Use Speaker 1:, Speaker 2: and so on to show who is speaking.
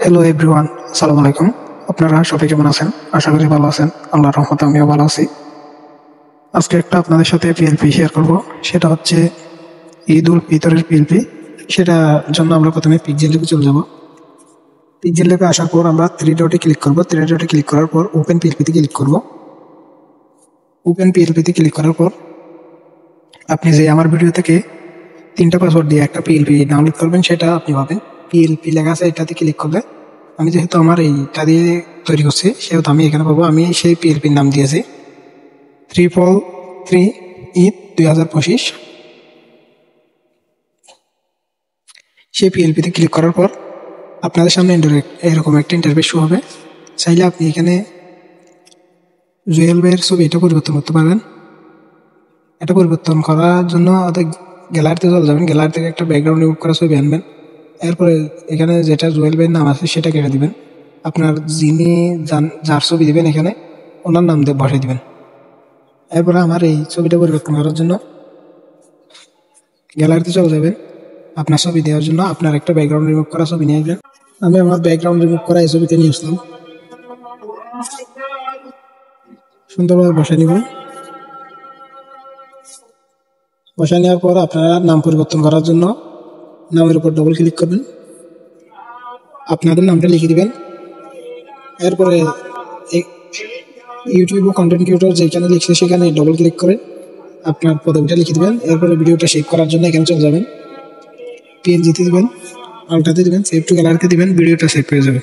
Speaker 1: Hello everyone, আসসালামু আলাইকুম। আপনারা সবাই কেমন আছেন? আশা করি ভালো আছেন। আল্লাহর রহমতে আমিও ভালো আছি। আজকে আপনাদের সাথে পিএলপি শেয়ার করব। সেটা হচ্ছে ঈদ উল ফিতরের পিএলপি। সেটার জন্য আমরা প্রথমে পিকজেল ল্যাবে চলে যাব। পিকজেল ল্যাবে আসার পর আমরা থ্রি ডটে ক্লিক করব। থ্রি ডটে ক্লিক করার পর ওপেন পিএলপিতে ক্লিক করব। ওপেন পিএলপিতে ক্লিক করার পর আপনি যে আমার ভিডিও থেকে 3টা পাসওয়ার্ড দিয়ে একটা পিএলপি ডাউনলোড করবেন, সেটা আপনি পাবেন। পিএলপি লেখা আছে, এটাতে ক্লিক করলে আমি যেহেতু আমার এইটা দিয়ে তৈরি করছি, সেহেতু আমি এখানে পাবো। আমি সেই পিএলপির নাম দিয়েছি 343 ঈদ 2025। সেই পিএলপিতে ক্লিক করার পর আপনাদের সামনে এরকম একটা ইন্টারফেস শো হবে। চাইলে আপনি এখানে জুয়েল ভাইয়ের ছবি এটা পরিবর্তন করতে পারবেন। এটা পরিবর্তন করার জন্য গ্যালারিতে চলে যাবেন। গ্যালারি থেকে একটা ব্যাকগ্রাউন্ড রিমুভ করা ছবি আনবেন। এরপরে এখানে যেটা জুয়েল ভাইয়ের নাম আছে সেটা কেটে দিবেন। আপনার যিনি যার ছবি দিবেন এখানে ওনার নাম দিয়ে বসাই দিবেন। এরপরে আমার এই ছবিটা পরিবর্তন করার জন্য গ্যালারিতে চলে যাবেন। আপনার ছবি দেওয়ার জন্য আপনার একটা ব্যাকগ্রাউন্ড রিমুভ করা ছবি নিয়ে আসবেন। আমি আমার ব্যাকগ্রাউন্ড রিমুভ করা এই ছবিতে নিয়ে আসলাম। সুন্দরভাবে বসাই নিব। বসাই নেওয়ার পর আপনারা নাম পরিবর্তন করার জন্য নামের উপর ডবল ক্লিক করবেন। আপনাদের নামটা লিখে দিবেন। এরপরে ইউটিউব ও কন্টেন্ট ক্রিয়েটর যেখানে লিখছে সেখানে ডবল ক্লিক করে আপনার পদবিটা লিখে দিবেন। এরপরে ভিডিওটা সেভ করার জন্য এখানে চলে যাবেন। পিএনজিতে দিবেন, আলটাতে দিবেন, সেভ টু গ্যালারিতে দিবেন, ভিডিওটা সেভ হয়ে যাবে।